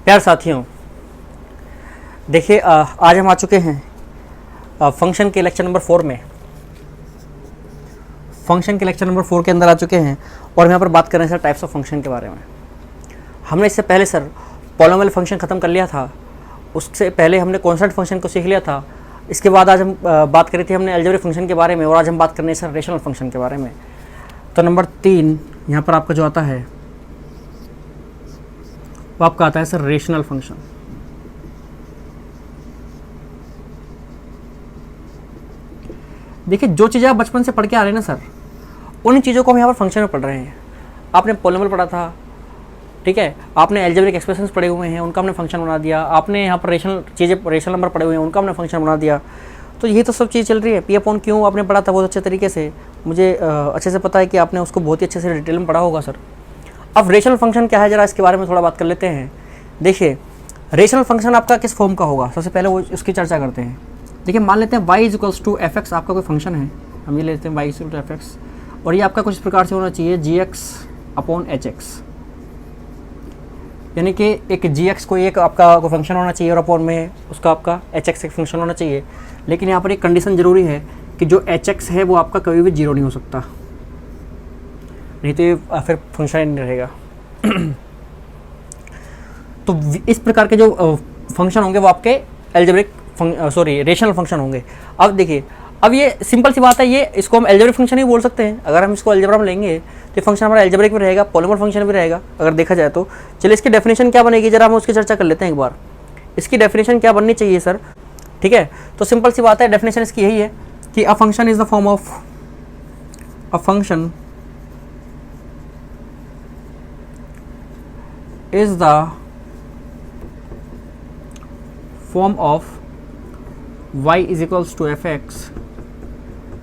प्यार साथियों, देखिए आज हम आ चुके हैं फंक्शन के लेक्चर नंबर 4 में। फंक्शन के लेक्चर नंबर 4 के अंदर आ चुके हैं और हम यहाँ पर बात कर रहे हैं सर टाइप्स ऑफ फंक्शन के बारे में। हमने इससे पहले सर पॉलिनोमियल फंक्शन ख़त्म कर लिया था, उससे पहले हमने कॉन्स्टेंट फंक्शन को सीख लिया था। इसके बाद आज हम बात करी थी हमने अलजेब्रिक फंक्शन के बारे में, और आज हम बात करने सर रेशनल फंक्शन के बारे में। तो नंबर 3 यहाँ पर आपका जो आता है वो आपका आता है सर रेशनल फंक्शन। देखिए जो चीज़ें आप बचपन से पढ़ के आ रहे हैं ना सर, उन चीज़ों को हम यहाँ पर फंक्शन में पढ़ रहे हैं। आपने पॉलिनोमियल पढ़ा था, ठीक है, आपने अलजेब्रिक एक्सप्रेशंस पढ़े हुए हैं, उनका हमने फंक्शन बना दिया। आपने यहाँ पर रेशनल नंबर पढ़े हुए हैं, उनका हमने फंक्शन बना दिया। तो यही तो सब चीज़ चल रही है। पी अपॉन क्यू आपने पढ़ा था बहुत अच्छे तरीके से, मुझे अच्छे से पता है कि आपने उसको बहुत ही अच्छे से डिटेल में पढ़ा होगा सर। अब रेशनल फंक्शन क्या है, ज़रा इसके बारे में थोड़ा बात कर लेते हैं। देखिए रेशनल फंक्शन आपका किस फॉर्म का होगा, सबसे पहले वो उसकी चर्चा करते हैं। देखिए मान लेते हैं y equals to F X आपका कोई फंक्शन है, हम ये लेते हैं y equal to F X, और ये आपका कुछ इस प्रकार से होना चाहिए gx अपॉन hx, यानी कि एक gx कोई एक आपका कोई फंक्शन होना चाहिए और अपॉन में उसका आपका hx एक फंक्शन होना चाहिए। लेकिन यहाँ पर एक कंडीशन ज़रूरी है कि जो hx है वो आपका कभी भी जीरो नहीं हो सकता, नहीं तो ये फिर फंक्शन नहीं रहेगा। तो इस प्रकार के जो फंक्शन होंगे वो आपके अलजेब्रिक रेशनल फंक्शन होंगे। अब देखिए, अब ये सिंपल सी बात है, ये इसको हम अलजेब्रिक फंक्शन ही बोल सकते हैं। अगर हम इसको अलजेब्रा में लेंगे तो फंक्शन हमारा अलजेब्रिक भी रहेगा, पॉलिनोमियल फंक्शन भी रहेगा अगर देखा जाए तो। चलिए इसकी डेफिनेशन क्या बनेगी, जरा हम उसकी चर्चा कर लेते हैं एक बार। इसकी डेफिनेशन क्या बननी चाहिए सर, ठीक है। तो सिंपल सी बात है, डेफिनेशन इसकी यही है कि a function is the form of a function is the form of y is equals to fx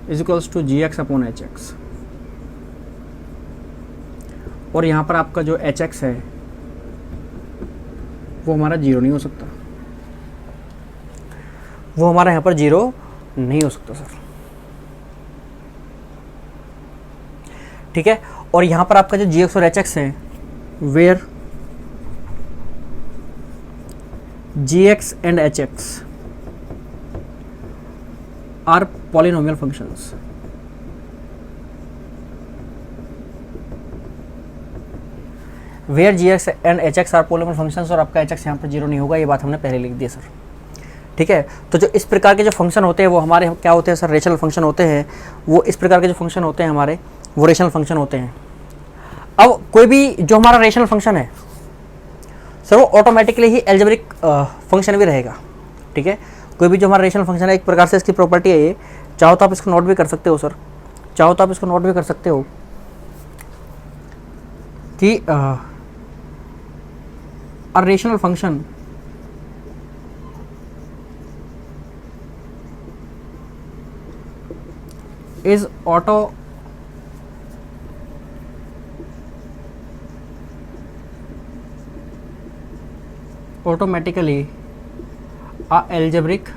is equals to gx upon hx। और यहाँ पर आपका जो hx है वो हमारा जीरो नहीं हो सकता, वो हमारा यहाँ पर जीरो नहीं हो सकता सर, ठीक है। और यहाँ पर आपका जो gx और hx है, where gx and hx are polynomial functions। where gx and hx are polynomial functions, और आपका hx यहाँ पर जीरो नहीं होगा, ये बात हमने पहले लिख दी सर, ठीक है। तो जो इस प्रकार के जो फंक्शन होते हैं वो हमारे क्या होते हैं सर, रेशनल फंक्शन होते हैं। वो इस प्रकार के जो फंक्शन होते हैं हमारे, वो रेशनल फंक्शन होते हैं। अब कोई भी जो हमारा रेशनल फंक्शन है सर, वो ऑटोमेटिकली ही अलजेब्रिक फंक्शन भी रहेगा, ठीक है। कोई भी जो हमारा रेशनल फंक्शन है, एक प्रकार से इसकी प्रॉपर्टी है ये, चाहो तो आप इसको नोट भी कर सकते हो सर, चाहो तो आप इसको नोट भी कर सकते हो कि a rational function is automatically a algebraic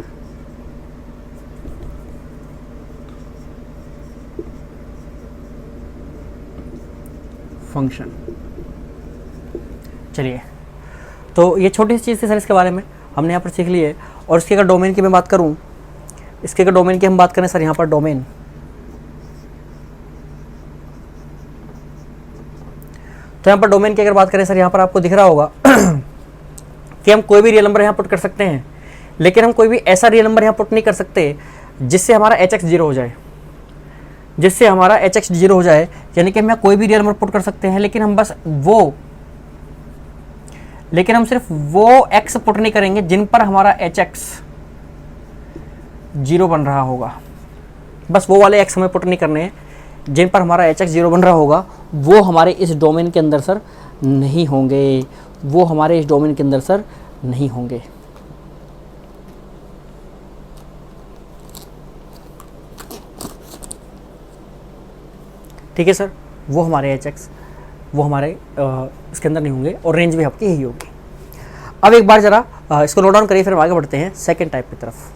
function. चलिए, तो ये छोटी सी चीज़ थी सर, इसके बारे में हमने यहाँ पर सीख ली है। और इसके अगर डोमेन की मैं बात करूँ, इसके अगर डोमेन की हम बात करें सर, यहाँ पर डोमेन, तो यहाँ पर डोमेन की अगर बात करें सर, यहाँ पर आपको दिख रहा होगा कि हम कोई भी रियल नंबर यहाँ पुट कर सकते हैं, लेकिन हम कोई भी ऐसा रियल नंबर यहाँ पुट नहीं कर सकते जिससे हमारा hx जीरो हो जाए, जिससे हमारा hx जीरो हो जाए। यानी कि हम कोई भी रियल नंबर पुट कर सकते हैं, लेकिन हम सिर्फ वो x पुट नहीं करेंगे जिन पर हमारा hx जीरो बन रहा होगा। बस वो वाले x हमें पुट नहीं करने हैं जिन पर हमारा hx जीरो बन रहा होगा, वो हमारे इस डोमेन के अंदर सर नहीं होंगे, वो हमारे इस डोमेन के अंदर सर नहीं होंगे। ठीक है सर, वो हमारे hx वो हमारे इसके अंदर नहीं होंगे, और रेंज भी आपकी यही होगी। अब एक बार जरा इसको नोट डाउन करिए, फिर हम आगे बढ़ते हैं सेकेंड टाइप की तरफ।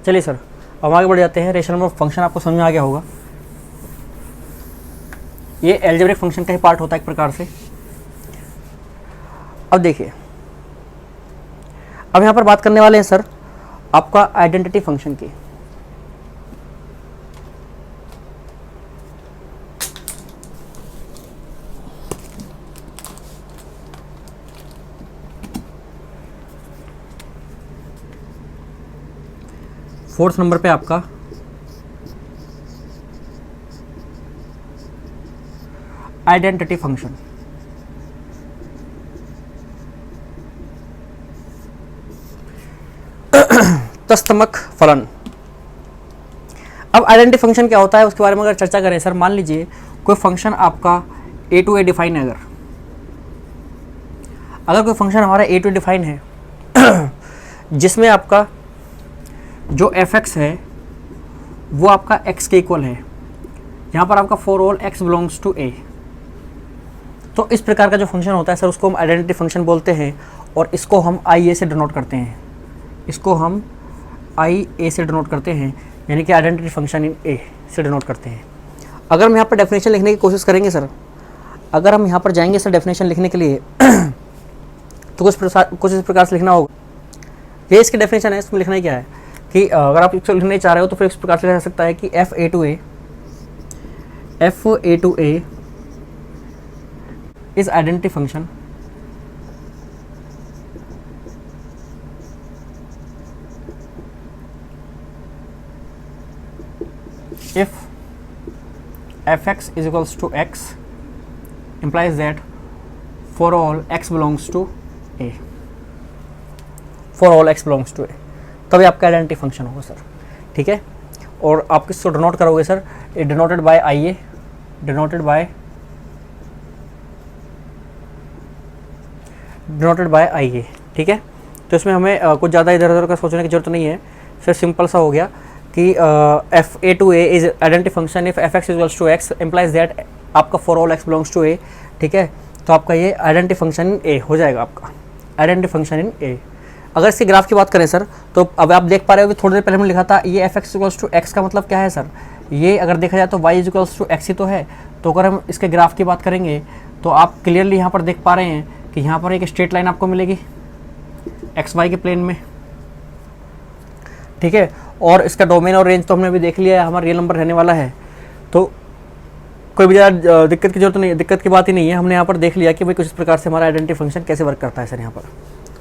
चलिए सर, अब आगे बढ़ जाते हैं। रेशनल नंबर फंक्शन आपको समझ में आ गया होगा। ये एल्जेब्रिक फंक्शन का ही पार्ट होता है एक प्रकार से। अब देखिए, अब यहाँ पर बात करने वाले हैं सर आपका आइडेंटिटी फंक्शन की। फोर्थ नंबर पे आपका आइडेंटिटी फंक्शन। तस्तमक फलन। अब आइडेंटिटी फंक्शन क्या होता है उसके बारे में अगर चर्चा करें सर, मान लीजिए कोई फंक्शन आपका ए टू ए डिफाइन है, अगर कोई फंक्शन हमारा ए टू डिफाइन है जिसमें आपका जो एफ एक्स है वो आपका एक्स के इक्वल है, यहाँ पर आपका for all x belongs to A, तो इस प्रकार का जो फंक्शन होता है सर उसको हम आइडेंटिटी फंक्शन बोलते हैं और इसको हम आई ए से डिनोट करते हैं। इसको हम आई ए से डिनोट करते हैं, यानी कि आइडेंटिटी फंक्शन इन ए से डिनोट करते हैं। अगर हम यहाँ पर डेफिनेशन लिखने की कोशिश करेंगे सर, अगर हम यहाँ पर जाएंगे सर डेफिनेशन लिखने के लिए तो कुछ इस प्रकार से लिखना होगा। ये इसकी डेफिनेशन है, इसमें लिखना ही क्या है कि अगर आप इसको लिखने चाह रहे हो तो फिर इस प्रकार से लिख सकता है कि F A to A is identity function if fx is equals to x implies that for all x belongs to a, for all x belongs to a, तभी आपका आइडेंटिटी फंक्शन होगा सर। ठीक है, और आप किसको डिनोट करोगे sir, ये denoted by I A, denoted by I A. ठीक है, तो इसमें हमें कुछ ज़्यादा इधर उधर का सोचने की जरूरत नहीं है, फिर सिंपल सा हो गया कि F A to A is identity function if f x equals to x implies that आपका for all x belongs to A. ठीक है, तो आपका ये आइडेंटिटी फंक्शन इन ए हो जाएगा, आपका आइडेंटिटी फंक्शन इन ए। अगर इसके ग्राफ की बात करें सर, तो अब आप देख पा रहे हो कि थोड़ी देर पहले हमने लिखा था ये F x equals to X का मतलब क्या है सर, ये अगर देखा जाए तो वाई इक्वल्स टू एक्स ही तो है। तो अगर हम इसके ग्राफ की बात करेंगे तो आप क्लियरली यहाँ पर देख पा रहे हैं कि यहाँ पर एक स्ट्रेट लाइन आपको मिलेगी एक्स वाई के प्लेन में। ठीक है, और इसका डोमेन और रेंज तो हमने अभी देख लिया है, हमारा रियल नंबर रहने वाला है, तो कोई भी ज़्यादा दिक्कत की जरूरत नहीं है, दिक्कत की बात ही नहीं है। हमने यहाँ पर देख लिया कि भाई कुछ इस प्रकार से हमारा आइडेंटिटी फंक्शन कैसे वर्क करता है सर यहाँ पर।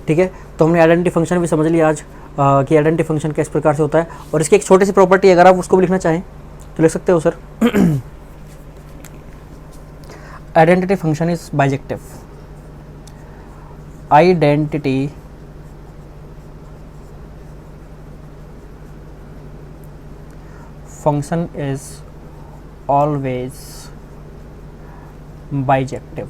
ठीक है, तो हमने आइडेंटिटी फंक्शन भी समझ लिया आज कि आइडेंटिटी फंक्शन किस प्रकार से होता है, और इसकी एक छोटी सी प्रॉपर्टी अगर आप उसको भी लिखना चाहें तो लिख सकते हो sir. Identity function is bijective. Identity function is always bijective।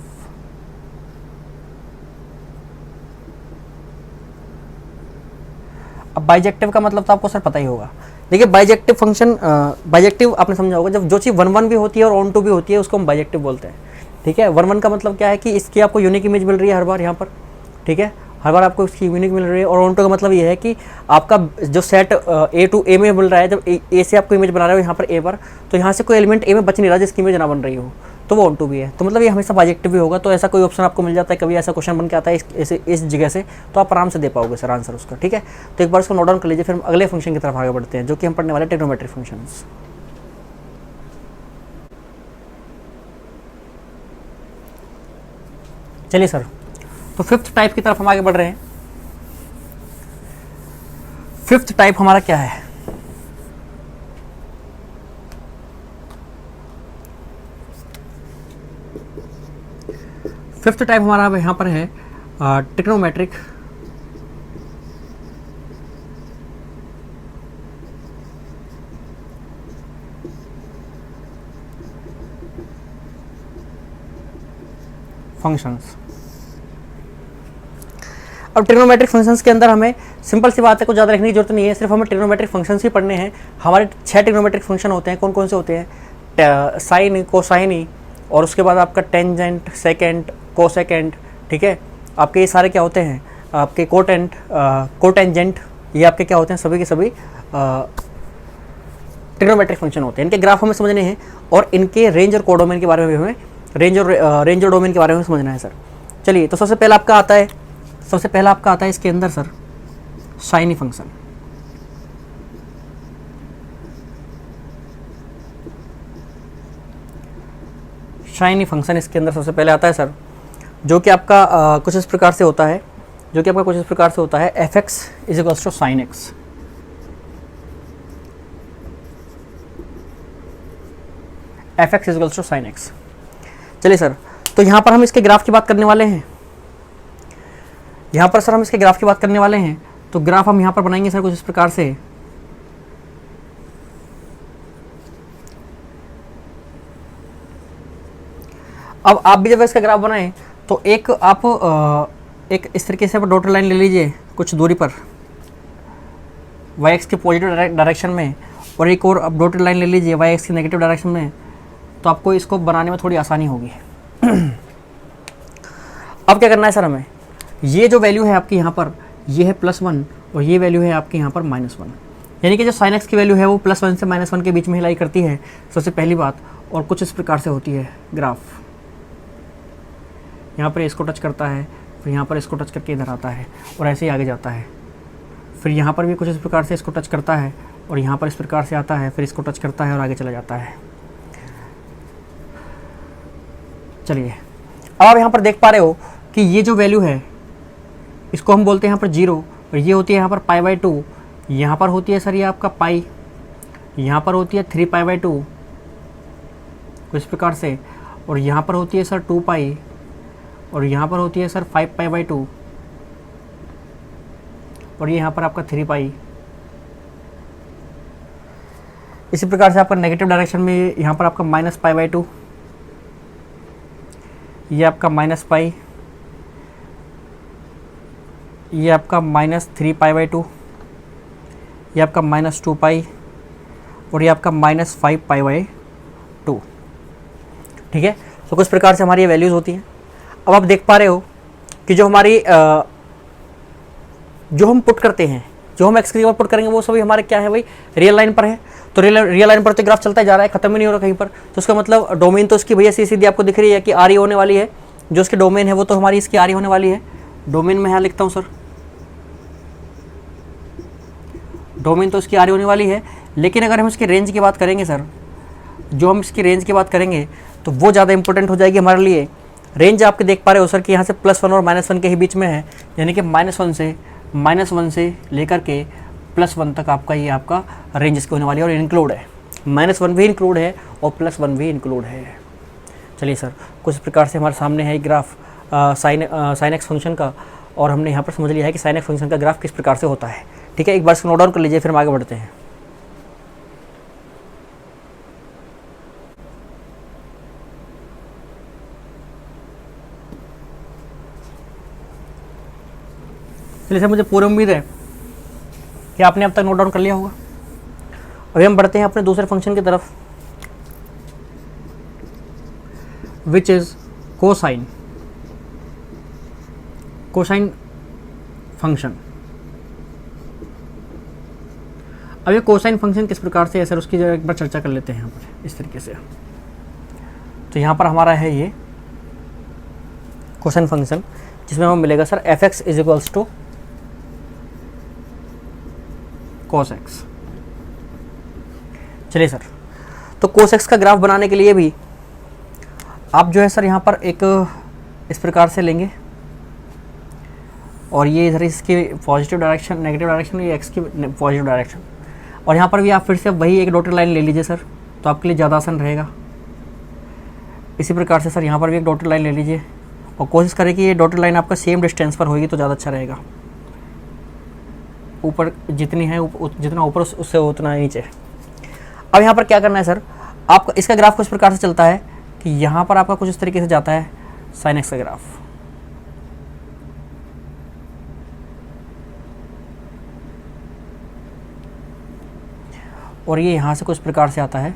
अब बाइजेक्टिव का मतलब तो आपको सर पता ही होगा। देखिए बाइजेक्टिव फंक्शन, बाइजेक्टिव आपने समझा होगा, जब जो चीज़ 1 1 भी होती है और ऑन 2 भी होती है उसको हम बाइजेक्टिव बोलते हैं। ठीक है, 1 1 का मतलब क्या है कि इसकी आपको यूनिक इमेज मिल रही है हर बार यहाँ पर। ठीक है, हर बार आपको इसकी यूनिक मिल रही है, और ऑन टू का मतलब ये है कि आपका जो सेट ए टू ए में मिल रहा है, जब ए से आपको इमेज बना रहे हो यहाँ पर ए पर, तो यहाँ से कोई एलिमेंट ए में बच नहीं रहा जिसकी इमेज ना बन रही हो, तो वो ऑन टू भी है, तो मतलब ये हमेशा बाइजेक्टिव भी होगा। तो ऐसा कोई ऑप्शन आपको मिल जाता है, कभी ऐसा क्वेश्चन बन के आता है इस जगह से, तो आप आराम से दे पाओगे सर आंसर उसका। ठीक है, तो एक बार उसको नोट डाउन कर लीजिए, फिर हम अगले फंक्शन की तरफ आगे बढ़ते हैं जो कि हम पढ़ने वाले ट्रिग्नोमेट्रिक फंक्शंस। चलिए सर, तो फिफ्थ टाइप की तरफ हम आगे बढ़ रहे हैं। फिफ्थ टाइप हमारा क्या है, फिफ्थ टाइप हमारा यहाँ पर है ट्रिग्नोमेट्रिक फंक्शंस। अब ट्रिग्नोमेट्रिक फंक्शंस के अंदर हमें सिंपल सी बात है, कुछ ज़्यादा लिखने की जरूरत नहीं है, सिर्फ हमें ट्रिग्नोमेट्रिक फंक्शंस ही पढ़ने हैं। हमारे 6 ट्रिग्नोमेट्रिक फंक्शन होते हैं। कौन कौन से होते हैं, साइन, कोसाइन, और उसके बाद आपका टेंजेंट, सेकेंड, कोसेकेंड। ठीक है, आपके ये सारे क्या होते हैं, आपके कोटेंजेंट, ये आपके क्या होते हैं, सभी के सभी ट्रिग्नोमेट्रिक फंक्शन होते हैं। इनके ग्राफ हमें समझने हैं और इनके रेंज और कोडोमेन के बारे में भी हमें रेंज और डोमेन के बारे में समझना है सर। चलिए, तो सबसे पहला आपका आता है इसके अंदर sir shiny function. Shiny function इसके अंदर सबसे पहले आता है सर, जो कि आपका कुछ इस प्रकार से होता है, F X is equals to sine X. F X is equals to sine X. चलिए सर, तो यहाँ पर हम इसके ग्राफ की बात करने वाले हैं। तो ग्राफ हम यहाँ पर बनाएंगे सर कुछ इस प्रकार से। अब आप भी जब इसका ग्राफ बनाएं तो एक इस तरीके से डॉटेड लाइन ले लीजिए कुछ दूरी पर वाई एक्स के पॉजिटिव डायरेक्शन में, और एक और अब डॉटेड लाइन ले लीजिए वाई एक्स की नेगेटिव डायरेक्शन में, तो आपको इसको बनाने में थोड़ी आसानी होगी। अब क्या करना है सर हमें, ये जो वैल्यू है आपकी यहाँ पर, ये है +1 और ये वैल्यू है आपकी यहाँ पर -1, यानी कि जो साइन एक्स की वैल्यू है वो +1 से -1 के बीच में हिलाई करती है, सबसे पहली बात। और कुछ इस प्रकार से होती है ग्राफ, यहाँ पर इसको टच करता है, फिर यहाँ पर इसको टच करके इधर आता है और ऐसे ही आगे जाता है। फिर यहाँ पर भी कुछ इस प्रकार से इसको टच करता है और यहाँ पर इस प्रकार से आता है, फिर इसको टच करता है और आगे चला जाता है। चलिए, अब आप यहाँ पर देख पा रहे हो कि ये जो वैल्यू है इसको हम बोलते हैं यहाँ पर 0, और ये होती है यहाँ पर π/2, यहाँ पर होती है सर ये आपका पाई, यहाँ पर होती है 3π/2 इस प्रकार से, और यहाँ पर होती है सर 2π, और यहाँ पर होती है सर 5π/2, और ये यहाँ पर आपका 3π। इसी प्रकार से आपका नेगेटिव डायरेक्शन में यहाँ पर आपका -π/2, ये आपका -π, ये आपका -3π/2, ये आपका -2π, और ये आपका -5π/2। ठीक है, तो कुछ प्रकार से हमारी ये वैल्यूज़ होती हैं। अब आप देख पा रहे हो कि जो हमारी जो हम पुट करते हैं, जो हम एक्स की जगह पुट करेंगे वो सभी हमारे क्या है भाई, रियल लाइन पर है। तो रियल लाइन पर तो ग्राफ चलता जा रहा है, खत्म ही नहीं हो रहा कहीं पर। तो उसका मतलब डोमेन तो इसकी भैया सीधी आपको दिख रही है कि आर ही होने वाली है, जो इसकी डोमेन है वो तो हमारी इसकी आर ही होने वाली है। डोमेन में यहाँ लिखता हूँ सर, डोमेन तो इसकी आर ही होने वाली है। लेकिन अगर हम इसकी रेंज की बात करेंगे सर, जो हम इसकी रेंज की बात करेंगे तो वो ज़्यादा इंपॉर्टेंट हो जाएगी हमारे लिए। रेंज आपके देख पा रहे हो सर कि यहाँ से +1 और -1 के ही बीच में है, यानी कि -1 से लेकर के +1 तक आपका ये आपका रेंज इसकी होने वाली है, और इंक्लूड है -1 भी इंक्लूड है और +1 भी इंक्लूड है। चलिए सर, कुछ प्रकार से हमारे सामने है ग्राफ साइन एक्स फंक्शन का, और हमने यहाँ पर समझ लिया है कि साइन एक्स फंक्शन का ग्राफ किस प्रकार से होता है। ठीक है, एक बार इसको नोट डाउन कर लीजिए, फिर हम आगे बढ़ते हैं। चलिए सर, मुझे पूरी उम्मीद है कि आपने अब तक नोट डाउन कर लिया होगा। अभी हम बढ़ते हैं अपने दूसरे फंक्शन की तरफ, विच इज कोसाइन फंक्शन। अब ये कोसाइन फंक्शन किस प्रकार से है सर, उसकी एक बार चर्चा कर लेते हैं यहाँ पर इस तरीके से। तो यहाँ पर हमारा है ये कोसाइन फंक्शन, जिसमें हमें मिलेगा sir F X is equals to cos x। चलिए सर, तो cos x का ग्राफ बनाने के लिए भी आप जो है सर यहाँ पर एक इस प्रकार से लेंगे, और ये इधर इसकी पॉजिटिव डायरेक्शन, नेगेटिव डायरेक्शन, ये x की पॉजिटिव डायरेक्शन, और यहाँ पर भी आप फिर से वही एक डॉटेड लाइन ले लीजिए सर, तो आपके लिए ज़्यादा आसान रहेगा। इसी प्रकार से सर यहाँ पर भी एक डॉटेड लाइन ले लीजिए, और कोशिश करें कि ये डॉटेड लाइन आपका सेम डिस्टेंस पर होगी तो ज़्यादा अच्छा रहेगा। ऊपर जितनी है, जितना ऊपर उससे उतना नीचे। अब यहाँ पर क्या करना है सर, आपका इसका ग्राफ कुछ प्रकार से चलता है कि यहाँ पर आपका कुछ इस तरीके से जाता है साइन एक्स का ग्राफ, और ये यहाँ से कुछ प्रकार से आता है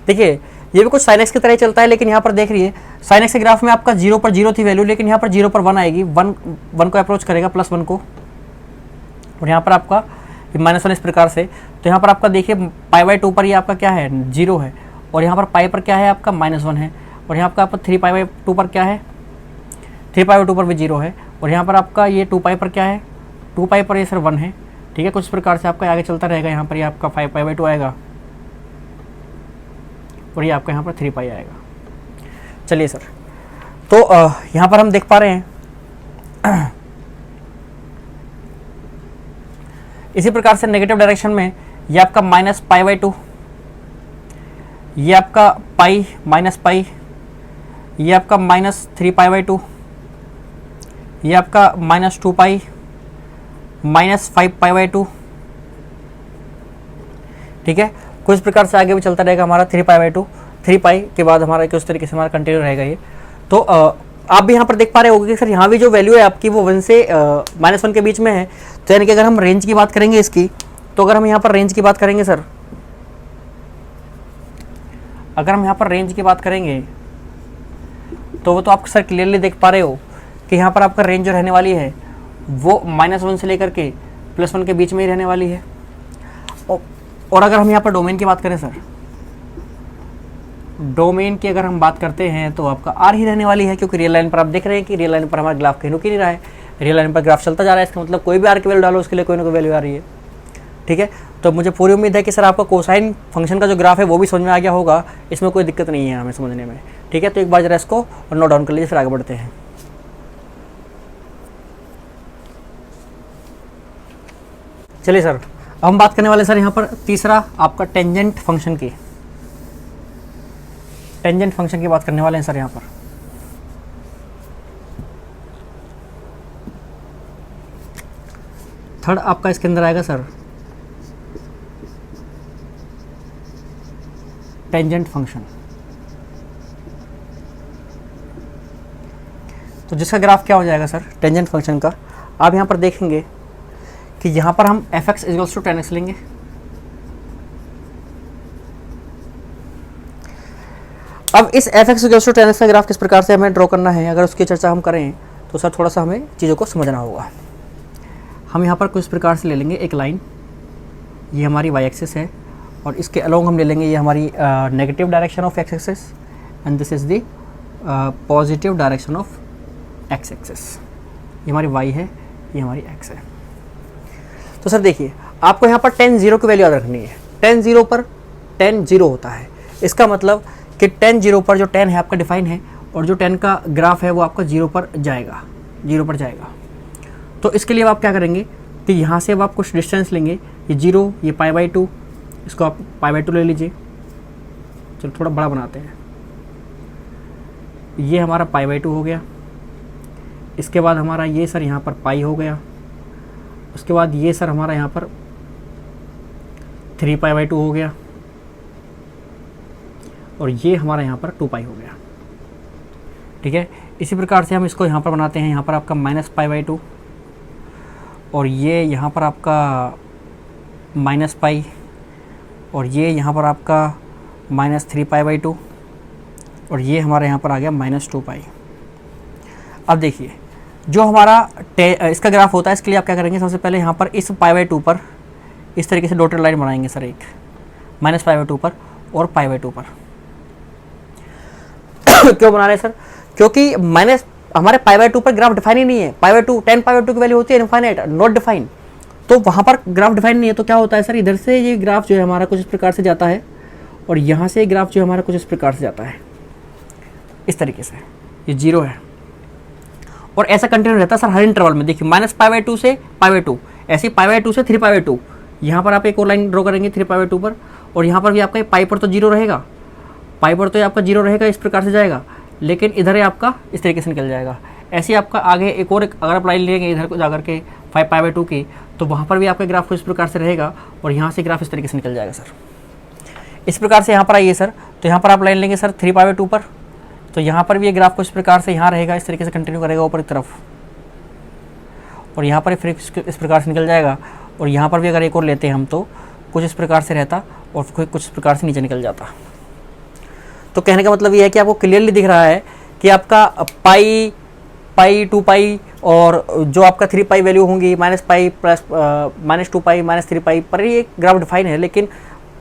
देखिए ये भी कुछ साइन एक्स की तरह ही चलता है, लेकिन यहाँ पर देख रही है साइन एक्स के ग्राफ में आपका 0 पर 0 थी वैल्यू, लेकिन यहाँ पर 0 पर 1 आएगी, 1 को अप्रोच करेगा +1 को, और यहाँ पर आपका -1 इस प्रकार से। तो यहाँ पर आपका देखिए π/2 पर ये आपका क्या है 0 है, और यहाँ पर पाई पर क्या है आपका -1 है, और यहाँ पर आपका 3π/2 पर क्या है 3π/2 पर भी 0 है, और यहाँ पर आपका ये 2π पर क्या है 2π पर ये सर 1 है। ठीक है, कुछ इस प्रकार से आपका आगे चलता रहेगा। यहाँ पर ये आपका 5π/2 आएगा, और ये आपका यहाँ पर 3π आएगा। चलिए सर, तो यहाँ पर हम देख पा रहे हैं इसी प्रकार से नेगेटिव डायरेक्शन में ये आपका -π/2, ये आपका पाई -π, ये आपका -3π/2, ये आपका -2π, -5π/2। ठीक है, कुछ प्रकार से आगे भी चलता रहेगा हमारा 3π/2, 3π के बाद हमारा उस तरीके से हमारा कंटिन्यू रहेगा ये। तो आप भी यहाँ पर देख पा रहे होंगे कि सर यहाँ भी जो वैल्यू है आपकी वो 1 से -1 के बीच में है। तो यानी कि अगर हम रेंज की बात करेंगे इसकी, तो अगर हम यहाँ पर रेंज की बात करेंगे सर, अगर हम यहाँ पर रेंज की बात करेंगे तो वो तो आप सर क्लियरली देख पा रहे हो कि यहाँ पर आपका रेंज जो रहने वाली है वो -1 से लेकर के +1 के बीच में ही रहने वाली है। और अगर हम यहाँ पर डोमेन की बात करें सर, डोमेन की अगर हम बात करते हैं तो आपका आर ही रहने वाली है, क्योंकि रियल लाइन पर आप देख रहे हैं कि रियल लाइन पर हमारा ग्राफ कहीं रुक ही नहीं रहा है, रियल लाइन पर ग्राफ चलता जा रहा है। इसका मतलब कोई भी आर की वैल्यू डालो उसके लिए कोई ना कोई वैल्यू आ रही है। ठीक है, तो मुझे पूरी उम्मीद है कि सर आपका कोसाइन फंक्शन का जो ग्राफ है वो भी समझ में आ गया होगा, इसमें कोई दिक्कत नहीं है हमें समझने में। ठीक है, तो एक बार जरा इसको नोट डाउन कर लीजिए, फिर आगे बढ़ते हैं। चलिए सर, अब हम बात करने वाले सर यहाँ पर तीसरा आपका टेंजेंट फंक्शन की, टेंजेंट फंक्शन की बात करने वाले हैं सर यहाँ पर। थर्ड आपका इसके अंदर आएगा सर टेंजेंट फंक्शन, तो जिसका ग्राफ क्या हो जाएगा सर टेंजेंट फंक्शन का। आप यहाँ पर देखेंगे कि यहाँ पर हम f(x) = 10x लेंगे, अब इस f(x) = 10x का ग्राफ किस प्रकार से हमें ड्रॉ करना है, अगर उसकी चर्चा हम करें तो सर थोड़ा सा हमें चीज़ों को समझना होगा। हम यहाँ पर कुछ प्रकार से ले लेंगे एक लाइन, ये हमारी y एक्सिस है, और इसके अलोंग हम ले लेंगे ये हमारी negative direction of x axis, and this is the positive direction of x axis. ये हमारी y है, ये हमारी x है। तो सर देखिए, आपको यहाँ पर tan 0 की वैल्यू याद रखनी है। tan 0 पर tan 0 होता है, इसका मतलब कि tan 0 पर जो tan है आपका डिफाइन है, और जो tan का ग्राफ है वो आपका 0 पर जाएगा, 0 पर जाएगा। तो इसके लिए अब आप क्या करेंगे कि यहाँ से अब आप कुछ डिस्टेंस लेंगे, ये 0, ये π/2, इसको आप π/2 ले लीजिए। चलो थोड़ा बड़ा बनाते हैं, ये हमारा π/2 हो गया। इसके बाद हमारा ये सर यहाँ पर पाई हो गया, उसके बाद ये सर हमारा यहाँ पर 3π/2 हो गया, और ये हमारा यहाँ पर 2π हो गया। ठीक है, इसी प्रकार से हम इसको यहाँ पर बनाते हैं, यहाँ पर आपका -π/2, और ये यहाँ पर आपका -π, और ये यहाँ पर आपका -3π/2, और ये हमारा यहाँ पर आ गया -2π। अब देखिए, जो हमारा इसका ग्राफ होता है, इसके लिए आप क्या करेंगे, सबसे पहले यहाँ पर इस π/2 पर इस तरीके से डॉटेड लाइन बनाएंगे सर, एक -π/2 पर और π/2 पर। क्यों बना रहे हैं सर? क्योंकि माइनस हमारे π/2 पर ग्राफ डिफाइन ही नहीं है। π/2 10 π/2 की वैल्यू होती है इनफाइनाइट, नॉट डिफाइन, तो वहाँ पर ग्राफ डिफाइन नहीं है। तो क्या होता है सर, इधर से ये ग्राफ जो है हमारा कुछ इस प्रकार से जाता है, और यहाँ से ग्राफ जो है हमारा कुछ इस प्रकार से जाता है, इस तरीके से ये 0 है, और ऐसा कंटिन्यू रहता है सर हर इंटरवल में। देखिए -π/2 से π/2, ऐसे π/2 से 3π/2, यहाँ पर आप एक और लाइन ड्रॉ करेंगे 3π/2 पर, और यहाँ पर भी आपका पाई पर तो 0 रहेगा, पाई पर तो आपका 0 रहेगा, इस प्रकार से जाएगा, लेकिन इधर है आपका इस तरीके से निकल जाएगा। ऐसे आपका आगे एक और अगर आप लाइन लेंगे इधर को जाकर के 5π/2 की, तो वहाँ पर भी आपका ग्राफ कुछ इस प्रकार से रहेगा, और यहाँ से ग्राफ इस तरीके से निकल जाएगा सर। इस प्रकार से यहाँ पर आइए सर, तो यहाँ पर आप लाइन लेंगे सर 3π/2 पर, तो यहाँ पर भी ये ग्राफ कुछ इस प्रकार से यहाँ रहेगा, इस तरीके से कंटिन्यू करेगा ऊपर की तरफ, और यहाँ पर फिर इस प्रकार से निकल जाएगा, और यहाँ पर भी अगर एक और लेते हैं हम तो कुछ इस प्रकार से रहता, और कुछ इस प्रकार से नीचे निकल जाता। तो कहने का मतलब ये है कि आपको क्लियरली दिख रहा है कि आपका पाई, पाई 2 पाई और जो आपका 3 पाई वैल्यू होंगी माइनस पाई प्लस -2 पाई -3 पाई पर ये ग्राफ डिफाइन है, लेकिन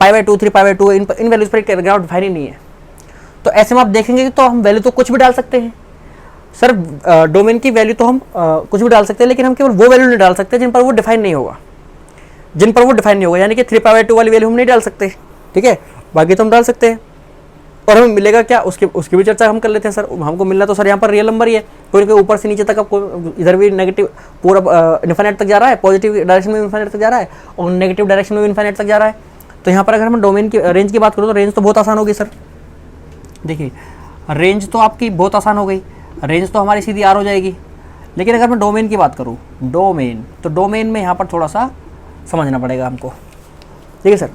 pi by 2 3 pi by 2 in values पर ग्राफ डिफाइन ही नहीं है। तो ऐसे में आप देखेंगे तो हम वैल्यू तो कुछ भी डाल सकते हैं सर, डोमेन की वैल्यू तो हम कुछ भी डाल सकते हैं, लेकिन हम केवल वो वैल्यू नहीं डाल सकते जिन पर वो डिफाइन नहीं होगा, यानी कि 3 पाई बाई 2 वाली वैल्यू हम नहीं डाल सकते, ठीक है। बाकी तो हम डाल सकते हैं और हमें मिलेगा क्या, उसकी भी चर्चा हम कर लेते हैं सर। हमको मिलना तो सर यहाँ पर रियल नंबर ही है, कोई ऊपर से नीचे तक आपको इधर भी नेगेटिव पूरा इन्फिनिट तक जा रहा है, पॉजिटिव डायरेक्शन में इन्फिनिट तक जा रहा है और नेगेटिव डायरेक्शन में इन्फिनिट तक जा रहा है। तो यहाँ पर अगर हम डोमेन की रेंज की बात करूँ तो रेंज तो बहुत आसान होगी सर। देखिए रेंज तो आपकी बहुत आसान हो गई, रेंज तो हमारी सीधी आर हो जाएगी। लेकिन अगर मैं डोमेन की बात करूँ, तो डोमेन में यहाँ पर थोड़ा सा समझना पड़ेगा हमको, ठीक है सर।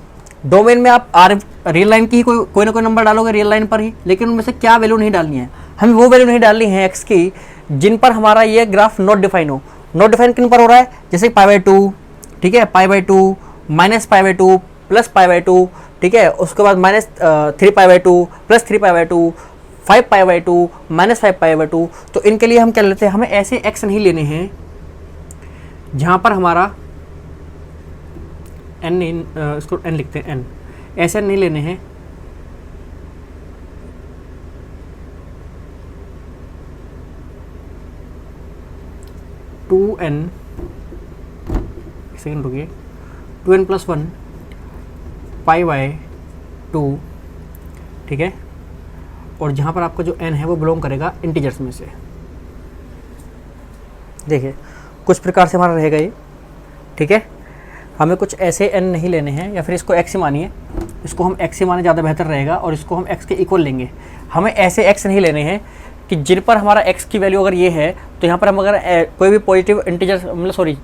डोमेन में आप आर रियल लाइन की ही कोई ना कोई नंबर डालोगे रियल लाइन पर ही, लेकिन उनमें से क्या वैल्यू नहीं डालनी है, हमें वो वैल्यू नहीं डालनी है एक्स की जिन पर हमारा ये ग्राफ नॉट डिफाइन हो। नॉट डिफाइन किन पर हो रहा है, जैसे पाई बाई 2, ठीक है, pi by 2 minus pi by 2 plus pi by 2, ठीक है, उसके बाद -3 pi by 2 plus 3 pi by 2 5 pi by 2 -5 pi by 2। तो इनके लिए हम क्या लेते हैं, हमें ऐसे एक्स नहीं लेने हैं जहाँ पर हमारा n, इसको n लिखते हैं n, ऐसे नहीं लेने हैं टू एन, एक सेकेंड रुकिए, 2n + 1 पाई बाई 2, ठीक है, और जहाँ पर आपका जो n है वो बिलोंग करेगा इंटीजर्स में से। देखिए कुछ प्रकार से हमारा रहेगा ये, ठीक है। हमें कुछ ऐसे n नहीं लेने हैं, या फिर इसको x ही मानिए, इसको हम x ही माने ज़्यादा बेहतर रहेगा, और इसको हम x के इक्वल लेंगे। हमें ऐसे x नहीं लेने हैं कि जिन पर हमारा x की वैल्यू अगर ये है, तो यहाँ पर हम अगर कोई भी पॉजिटिव इंटीजर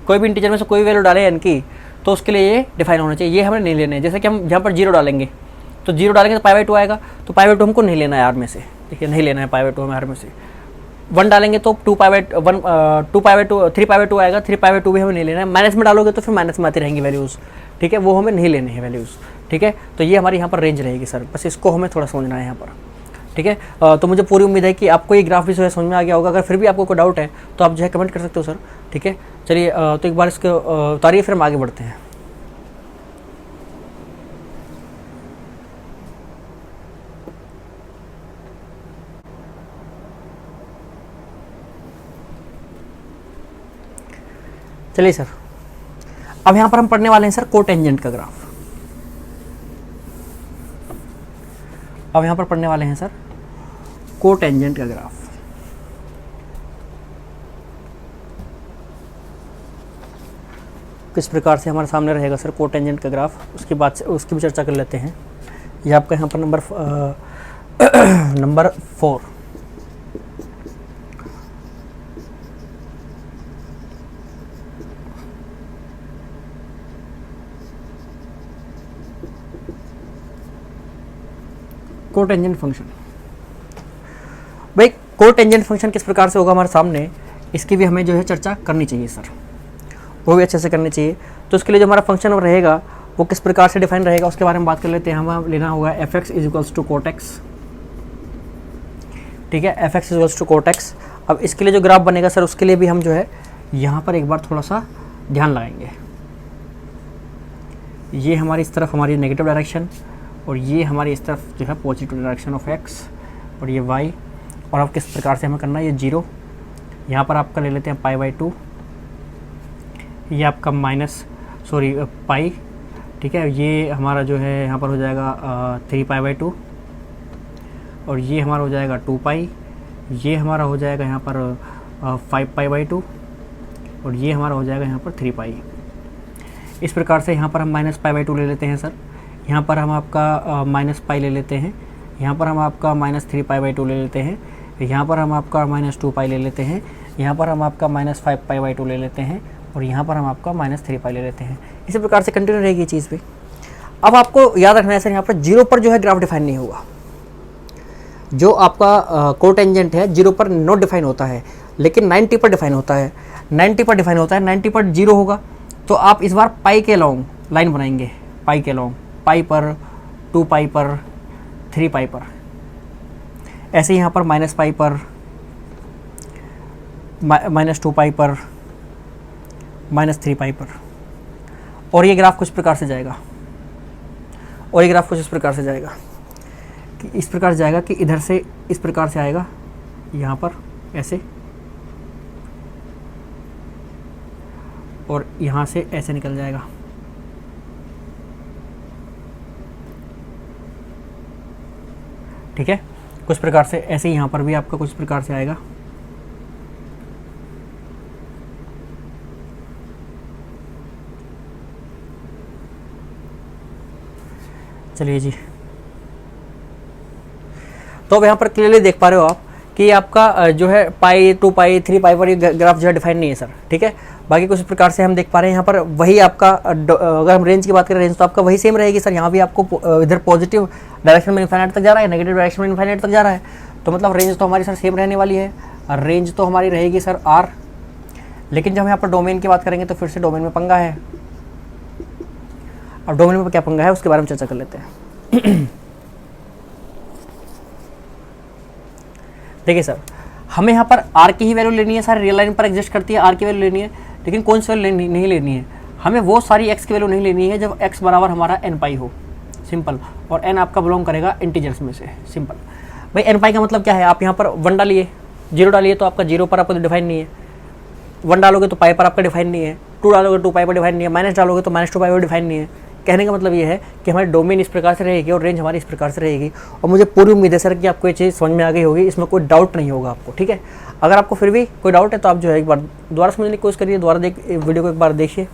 कोई भी इंटीजर में से कोई वैल्यू डालें n की, तो उसके लिए ये डिफाइन होना चाहिए, ये हमें नहीं लेने हैं। जैसे कि हम जहाँ पर 0 डालेंगे, तो 0 डालेंगे तो पाई बाई 2 आएगा, तो पाई बाई 2 हमको नहीं लेना है आर में से, देखिए नहीं लेना है पाई बाई 2 हमें आर में से। 1 डालेंगे तो 2 पाई बाई 2 3 पाई बाई 2 आएगा, 3 पाई बाई 2 भी हमें नहीं लेना है। माइनस में डालोगे तो फिर माइनस में आती रहेंगी वैल्यूज़, ठीक है, वो हमें नहीं लेने हैं वैल्यूज़, ठीक है। तो ये हमारी यहाँ पर रेंज रहेगी सर, बस इसको हमें थोड़ा समझना है यहाँ पर, ठीक है। तो मुझे पूरी उम्मीद है कि आपको ये ग्राफ भी जो है समझ में आ गया होगा। अगर फिर भी आपको कोई डाउट है तो आप जो है कमेंट कर सकते हो सर, ठीक है। चलिए तो एक बार इसको उतारिए, फिर हम आगे बढ़ते हैं। चलिए सर, अब यहाँ पर हम पढ़ने वाले हैं सर कोटेंजेंट का ग्राफ। अब यहाँ पर पढ़ने वाले हैं सर कोटेंजेंट का ग्राफ। किस प्रकार से हमारे सामने रहेगा सर कोटेंजेंट का ग्राफ, उसकी भी चर्चा कर लेते हैं। ये आपका यहाँ पर नंबर 4। Cotangent function. भाई कोटेंजेंट फंक्शन किस प्रकार से होगा हमारे सामने, इसकी भी हमें जो है चर्चा करनी चाहिए सर, वो भी अच्छे से करनी चाहिए। तो उसके लिए जो हमारा फंक्शन रहेगा वो किस प्रकार से डिफाइन रहेगा उसके बारे में बात कर लेते हैं। हमें लेना होगा f(x) = cot x, ठीक है, f(x) = cot x। अब इसके लिए जो ग्राफ बनेगा सर, उसके लिए भी हम जो है यहाँ पर एक बार थोड़ा सा ध्यान लगाएंगे। ये हमारी इस तरफ हमारी नेगेटिव डायरेक्शन, और ये हमारी इस तरफ जो है पॉजिटिव डायरेक्शन ऑफ x, और ये y। और अब किस प्रकार से हमें करना है, ये 0, यहाँ पर आपका ले लेते हैं पाई बाई 2, ये आपका पाई, ठीक है, ये हमारा जो है यहाँ पर हो जाएगा 3 पाई बाई 2, और ये हमारा हो जाएगा 2 पाई, ये हमारा हो जाएगा यहाँ पर 5 पाई बाई 2, और ये हमारा हो जाएगा यहाँ पर 3 पाई। इस प्रकार से यहाँ पर हम -पाई बाई 2 ले लेते हैं सर, यहाँ पर हम आपका -पाई ले लेते हैं, यहाँ पर हम आपका -3 पाई बाई 2 ले लेते हैं, यहाँ पर हम आपका -2 पाई ले लेते हैं, यहाँ पर हम आपका -5 पाई बाई 2 ले लेते हैं, और यहाँ पर हम आपका -3 पाई ले लेते हैं। इसी प्रकार से कंटिन्यू रहेगी ये चीज़ भी। अब आपको याद रखना है सर, यहाँ पर 0 पर जो है ग्राफ डिफाइन नहीं होगा। जो आपका कोटेंजेंट है 0 पर नॉट डिफाइन होता है, लेकिन 90 पर डिफाइन होता है। 90 पर डिफाइन होता है, 90 पर 0 होगा। तो आप इस बार पाई के लॉन्ग लाइन बनाएंगे, पाई के लॉन्ग, पाई पर, 2 पाई पर, 3 पाई पर, ऐसे ही यहाँ पर -π पर, -2π पर, -3π पर, और ये ग्राफ कुछ प्रकार से जाएगा, और ये ग्राफ कुछ इस प्रकार से जाएगा कि इस प्रकार से जाएगा कि इधर से इस प्रकार से आएगा यहाँ पर ऐसे, और यहाँ से ऐसे निकल जाएगा। ठीक है, कुछ प्रकार से ऐसे यहाँ पर भी आपका कुछ प्रकार से आएगा। चलिए जी, तो अब यहाँ पर क्लियरली देख पा रहे हो आप कि आपका जो है पाई, 2π, 3π पर ये ग्राफ जो है डिफाइन नहीं है सर। ठीक है, बाकी कुछ प्रकार से हम देख पा रहे हैं यहाँ पर वही आपका अगर हम रेंज की बात करें, रेंज तो आपका वही सेम रहेगी सर। यहाँ भी आपको इधर पॉजिटिव डायरेक्शन में इनफाइनाइट तक जा रहा है, नेगेटिव डायरेक्शन में इनफाइनाइट तक जा रहा है, तो मतलब रेंज तो हमारी सर सेम रहने वाली है। रेंज तो हमारी रहेगी सर R, लेकिन जब हम यहाँ पर डोमेन की बात करेंगे तो फिर से डोमेन में पंगा है। अब डोमेन में क्या पंगा है उसके बारे में चर्चा कर लेते हैं। देखिए सर, हमें यहाँ पर R की ही वैल्यू लेनी है सर, रियल लाइन पर एग्जिस्ट करती है R की वैल्यू लेनी है, लेकिन कौन सी वैल्यू नहीं लेनी है, हमें वो सारी x की वैल्यू नहीं लेनी है जब x बराबर हमारा nπ हो, सिंपल, और n आपका बिलोंग करेगा इंटीजर्स में से, सिंपल। भाई nπ का मतलब क्या है, आप यहाँ पर 1 डालिए, 0 डालिए तो आपका 0 पर आपको डिफाइन नहीं है, 1 डालोगे तो π पर आपका डिफाइन नहीं है, 2 डालोगे 2π पर डिफाइन नहीं है, माइनस डालोगे तो -2π पर डिफाइन नहीं है। कहने का मतलब ये है कि हमारी डोमेन इस प्रकार से रहेगी और रेंज हमारी इस प्रकार से रहेगी, और मुझे पूरी उम्मीद है सर कि आपको ये चीज़ समझ में आ गई होगी, इसमें कोई डाउट नहीं होगा आपको। ठीक है, अगर आपको फिर भी कोई डाउट है तो आप जो है एक बार दोबारा समझने की कोशिश करिए, दोबारा वीडियो को एक बार देखिए,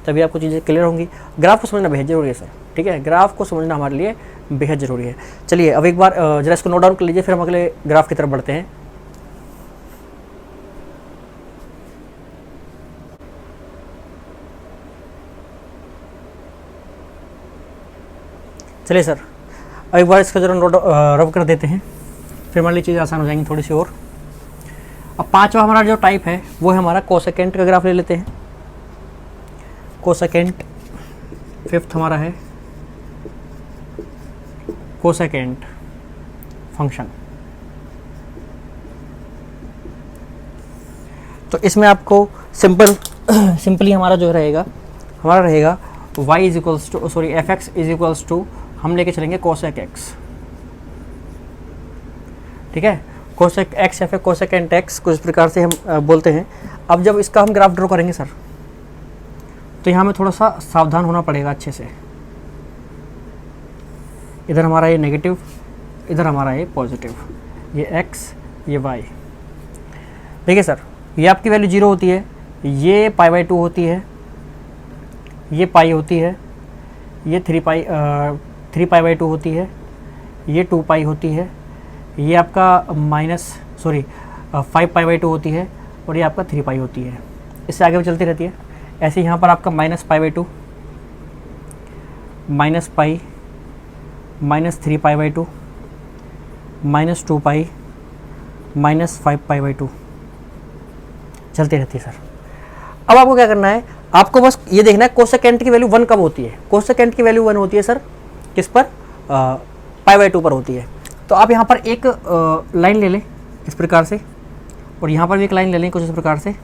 तभी आपको चीज़ें क्लियर होंगी। ग्राफ को समझना बेहद जरूरी है सर। ठीक है, ग्राफ को समझना हमारे लिए बेहद ज़रूरी है। चलिए अब एक बार जरा इसको नोट डाउन कर लीजिए, फिर हम अगले ग्राफ की तरफ बढ़ते हैं। चलिए सर, अब एक बार इसका जरा नोट रब कर देते हैं, फिर हमारे लिए चीज़ें आसान हो जाएंगी थोड़ी सी और। अब पांचवा हमारा जो टाइप है वो है हमारा कोसेकेंट का ग्राफ ले लेते हैं। कोसेकेंट, फिफ्थ हमारा है कोसेकेंट फंक्शन। तो इसमें आपको सिंपली हमारा जो रहेगा, हमारा रहेगा y is equals to, sorry fx is equals to, हम लेके चलेंगे कोसेक x। ठीक है, कोसेक x या फिर कोसेकेंट x, कुछ प्रकार से हम बोलते हैं। अब जब इसका हम ग्राफ ड्रॉ करेंगे सर, तो यहाँ में थोड़ा सा सावधान होना पड़ेगा अच्छे से। इधर हमारा ये नेगेटिव, इधर हमारा ये पॉजिटिव, ये x ये y। देखिए सर, ये आपकी वैल्यू 0 होती है, ये π/2 होती है, ये पाई होती है, ये 3π/2 होती है, ये 2π होती है, ये आपका -5π/2 होती है, और ये आपका 3π होती है। इससे आगे भी चलती रहती है। ऐसे यहाँ पर आपका -π/2, -π, -3π/2, -2π, -5π/2 चलती रहती है सर। अब आपको क्या करना है, आपको बस ये देखना है कोसेकेंट की वैल्यू 1 कब होती है। कोसेकेंट की वैल्यू 1 होती है सर, किस पर, π/2 पर होती है। तो आप यहाँ पर एक लाइन ले लें इस प्रकार से, और यहाँ पर भी एक लाइन ले लें कुछ इस प्रकार से।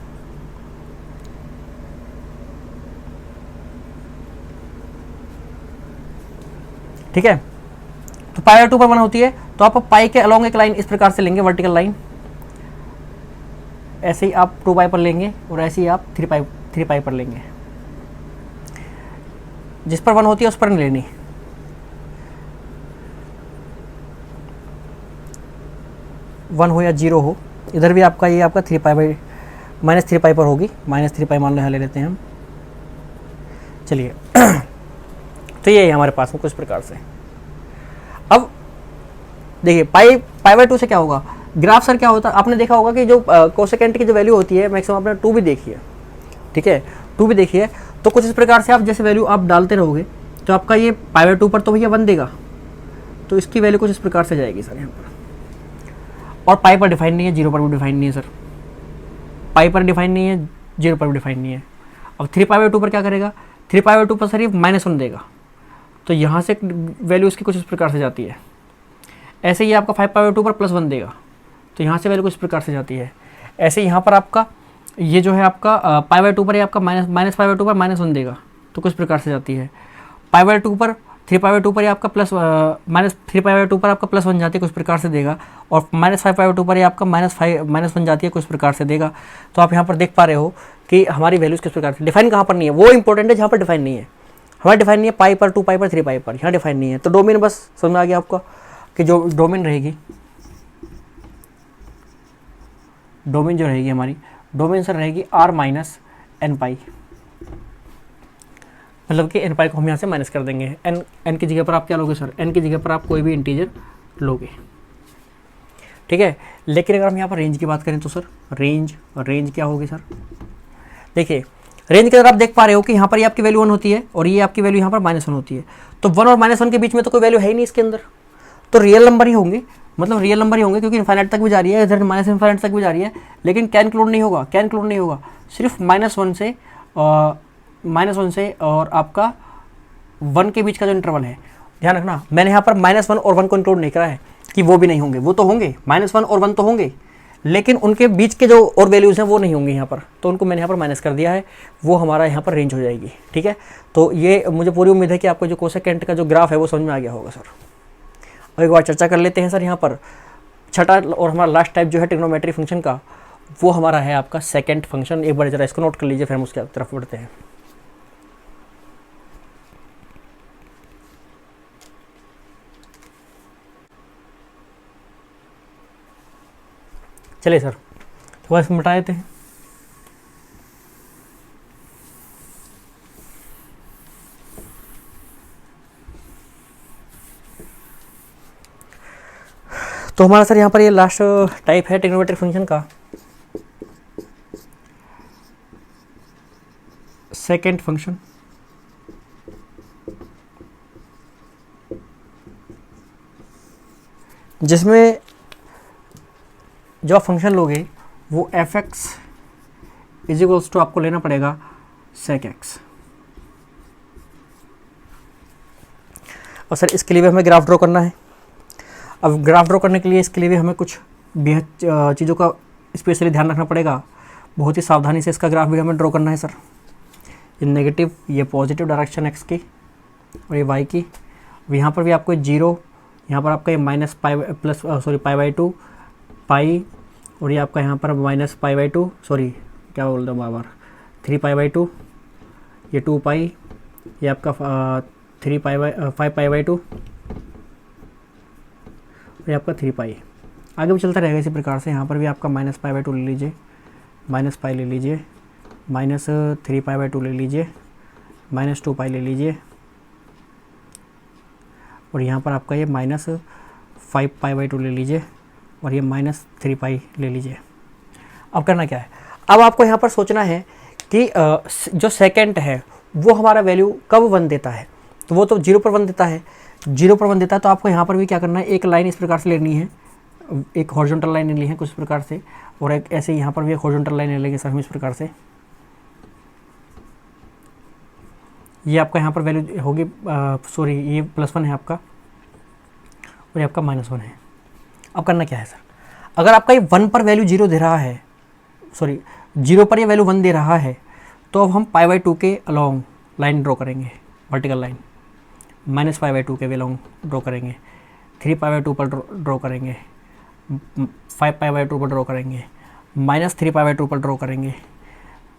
ठीक है, तो π/2 पर 1 होती है, तो आप पाई के अलोंग एक लाइन इस प्रकार से लेंगे, वर्टिकल लाइन। ऐसे ही आप 2π पर लेंगे, और ऐसे ही आप 3π पर लेंगे। जिस पर 1 होती है उस पर नहीं लेनी। वन हो या 0 हो, इधर भी आपका ये आपका -3π पर होगी, -3π मान लो ले लेते हैं हम। चलिए तो ये है हमारे पास में कुछ प्रकार से। अब देखिए π/2 से क्या होगा, ग्राफ सर क्या होता है, आपने देखा होगा कि जो कोसेकेंट की जो वैल्यू होती है मैक्सिमम, आपने 2 भी देखी है। ठीक है, 2 भी देखी है, तो कुछ इस प्रकार से आप जैसे वैल्यू आप डालते रहोगे तो आपका ये π/2 पर तो भैया 1 देगा, तो इसकी वैल्यू कुछ इस प्रकार से जाएगी सर यहाँ पर। और पाई पर डिफाइन नहीं है, 0 पर भी डिफाइन नहीं है सर, पाई पर डिफाइन नहीं है, 0 पर भी डिफाइन नहीं है। अब 3π/2 पर क्या करेगा, 3π/2 पर सर ये -1 देगा, तो यहाँ से वैल्यू इसकी कुछ इस प्रकार से जाती है। ऐसे ही आपका 5/2 पर +1 देगा, तो यहाँ से वैल्यू कुछ प्रकार से जाती है। ऐसे यहाँ पर आपका ये जो है आपका π/2 पर ये आपका -π/2 पर -1 देगा, तो कुछ प्रकार से जाती है। π/2 पर 3π/2 पर ये आपका -3π/2 पर आपका +1 जाती है, कुछ प्रकार से देगा। और -5π/2 पर ये आपका -1 जाती है, कुछ प्रकार से देगा। तो आप यहाँ पर देख पा रहे हो कि हमारी वैल्यूज़ किस प्रकार से डिफाइन कहाँ पर नहीं है, वो इंपॉर्टेंट है जहाँ पर डिफाइन नहीं है। हमारा डिफाइन नहीं है पाई पर, 2π पर, 3π पर, यहाँ डिफाइन नहीं है। तो डोमेन बस समझ में आ गया आपका कि जो डोमेन रहेगी, डोमेन जो रहेगी हमारी, डोमेन सर रहेगी r - n π, मतलब कि n π को हम यहाँ से माइनस कर देंगे। n की जगह पर आप क्या लोगे सर, n की जगह पर आप कोई भी इंटीजर लोगे, ठीक है। लेकिन अगर हम यहाँ पर रेंज की बात करें तो सर रेंज क्या होगी सर, देखिए रेंज के अंदर आप देख पा रहे हो कि यहाँ पर ये आपकी वैल्यू 1 होती है और ये आपकी वैल्यू यहाँ पर -1 होती है। तो 1 और -1 के बीच में तो कोई वैल्यू है ही नहीं इसके अंदर, तो रियल नंबर ही होंगे, मतलब रियल नंबर ही होंगे, क्योंकि इनफाइनाइट तक भी जा रही है, इधर -इनफाइनाइट तक भी जा रही है। लेकिन क्या इंक्लूड नहीं होगा, सिर्फ -1 से और आपका 1 के बीच का जो इंटरवल है, ध्यान रखना मैंने यहाँ पर -1 और 1 को इंक्लूड नहीं करा है कि वो भी नहीं होंगे, वो तो होंगे, -1 और 1 तो होंगे, लेकिन उनके बीच के जो और वैल्यूज़ हैं वो नहीं होंगे यहाँ पर, तो उनको मैंने यहाँ पर माइनस कर दिया है, वो हमारा यहाँ पर रेंज हो जाएगी, ठीक है। तो ये मुझे पूरी उम्मीद है कि आपको जो कोसेकेंट का जो ग्राफ है वो समझ में आ गया होगा सर। और एक बार चर्चा कर लेते हैं सर, यहाँ पर छठा और हमारा लास्ट टाइप जो है ट्रिग्नोमेट्री फंक्शन का, वो हमारा है आपका सेकेंड फंक्शन। एक बार जरा इसको नोट कर लीजिए, फिर हम उसके तरफ बढ़ते हैं। चलिए सर, तो बस मिटा देते हैं। तो हमारा सर यहाँ पर ये लास्ट टाइप है ट्रिग्नोमेट्रिक फंक्शन का, सेकेंड फंक्शन। जिसमें जो आप फंक्शन लोगे वो f(x) = आपको लेना पड़ेगा sec(x). और सर इसके लिए भी हमें ग्राफ ड्रॉ करना है। अब ग्राफ ड्रॉ करने के लिए इसके लिए भी हमें कुछ बेहद चीज़ों का स्पेशली ध्यान रखना पड़ेगा, बहुत ही सावधानी से इसका ग्राफ भी हमें ड्रॉ करना है सर। ये नेगेटिव, ये पॉजिटिव डायरेक्शन x की और ये y की। यहाँ पर भी आपको 0, यहाँ पर आपका ये -π/2 पाई, और ये आपका यहाँ पर -π/2, सॉरी क्या बोल रहा हूँ बार 3π/2, ये 2π, ये आपका 5π/2 और ये आपका 3π। आगे भी चलता रहेगा इसी प्रकार से। यहाँ पर भी आपका -π/2 ले लीजिए, -π ले लीजिए, -3π/2 ले लीजिए, -2π ले लीजिए, और यहाँ पर आपका ये -5π/2 ले लीजिए, और ये -3π ले लीजिए। अब करना क्या है, अब आपको यहाँ पर सोचना है कि जो सेकेंड है वो हमारा वैल्यू कब 1 देता है, तो वो तो 0 पर 1 देता है, 0 पर 1 देता है। तो आपको यहाँ पर भी क्या करना है, एक लाइन इस प्रकार से लेनी है, एक हॉरिजॉन्टल लाइन लेनी है कुछ प्रकार से, और एक ऐसे यहाँ पर भी एक हॉरिजॉन्टल लाइन ले लेंगे सर हम इस प्रकार से। ये आपका यहाँ पर वैल्यू होगी, सॉरी ये +1 है आपका और ये आपका -1 है। अब करना क्या है सर, अगर आपका ये 1 पर वैल्यू 0 दे रहा है, सॉरी 0 पर ये वैल्यू 1 दे रहा है, तो अब हम π/2 के अलॉन्ग लाइन ड्रॉ करेंगे, वर्टिकल लाइन, -π/2 के अलॉन्ग ड्रॉ करेंगे, 3π/2 पर ड्रॉ करेंगे, 5π/2 पर ड्रॉ करेंगे, -3π/2 पर ड्रॉ करेंगे,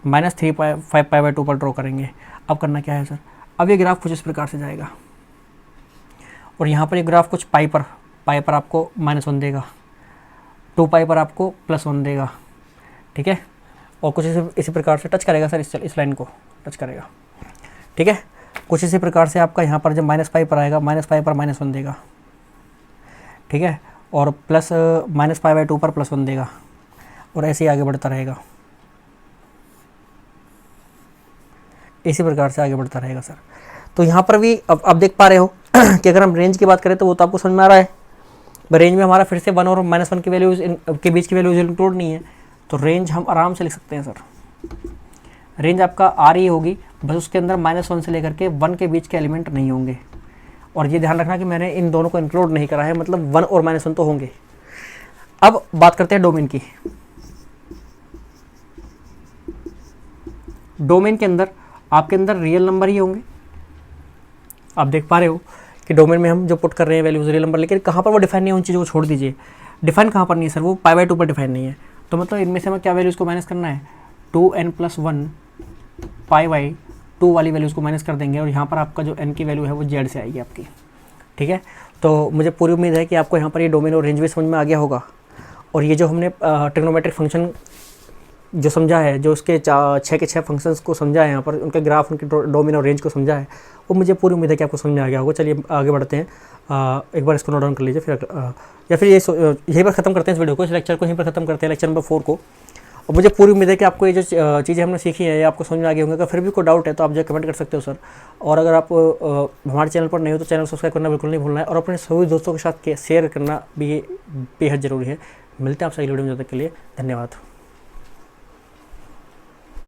-5π/2 पर ड्रॉ करेंगे। अब करना क्या है सर, अब ये ग्राफ कुछ इस प्रकार से जाएगा, और यहाँ पर ये ग्राफ कुछ पाई पर आपको -1 देगा, 2π पर आपको +1 देगा, ठीक है, और कुछ इसी प्रकार से टच करेगा सर, इस लाइन को टच करेगा, ठीक है। कुछ इसी प्रकार से आपका यहाँ पर जब -π पर आएगा, -π पर -1 देगा, ठीक है, और प्लस -π/2 पर +1 देगा, और ऐसे ही आगे बढ़ता रहेगा, इसी प्रकार से आगे बढ़ता रहेगा सर। तो यहाँ पर भी अब देख पा रहे हो कि अगर हम रेंज की बात करें तो वो तो आपको समझ में आ रहा है, रेंज में हमारा फिर से 1 और -1 की वैल्यूज के बीच की वैल्यूज इंक्लूड नहीं है, तो रेंज हम आराम से लिख सकते हैं सर। रेंज आपका आ रही होगी, बस उसके अंदर -1 से लेकर के 1 के बीच के एलिमेंट नहीं होंगे, और ये ध्यान रखना कि मैंने इन दोनों को इंक्लूड नहीं करा है, मतलब 1 और -1 तो होंगे। अब बात करते हैं डोमेन की। डोमेन के अंदर आपके अंदर रियल नंबर ही होंगे। आप देख पा रहे हो कि डोमेन में हम जो पुट कर रहे हैं वैल्यूज रियल नंबर, लेकिन कहाँ पर वो डिफाइन नहीं है, उन चीज़ों को छोड़ दीजिए। डिफाइन कहाँ पर नहीं है सर, वो π/2 पर डिफाइन नहीं है। तो मतलब इनमें से हमें क्या वैल्यूज़ को माइनस करना है, 2n+1 π/2 वाली वैल्यूज़ को माइनस कर देंगे, और यहाँ पर आपका जो n की वैल्यू है वो z से आएगी आपकी। ठीक है, तो मुझे पूरी उम्मीद है कि आपको यहाँ पर ये डोमेन और रेंज भी समझ में आ गया होगा। और ये जो हमने ट्रिग्नोमेट्रिक फंक्शन जो समझा है, जो उसके 6 के 6 फंक्शंस को समझा है, यहाँ पर उनके ग्राफ, उनके डोमेन और रेंज को समझा है, वो मुझे पूरी उम्मीद है कि आपको समझ में आ गया होगा। चलिए आगे बढ़ते हैं। एक बार इसको नोट डाउन कर लीजिए, फिर या फिर यहीं पर ख़त्म करते हैं इस वीडियो को, इस लेक्चर को यहीं पर ख़त्म करते हैं, लेक्चर नंबर 4 को। और मुझे पूरी उम्मीद है कि आपको ये जो चीज़ें हमने सीखी हैं ये आपको समझ में आ गई होंगी। अगर फिर भी कोई डाउट है तो आप जो कमेंट कर सकते हो सर। और अगर आप हमारे चैनल पर नहीं हो तो चैनल सब्सक्राइब करना बिल्कुल नहीं भूलना है, और अपने सभी दोस्तों के साथ शेयर करना भी ये बेहद ज़रूरी है। मिलते हैं आपसे अगली वीडियो में, जब तक के लिए धन्यवाद।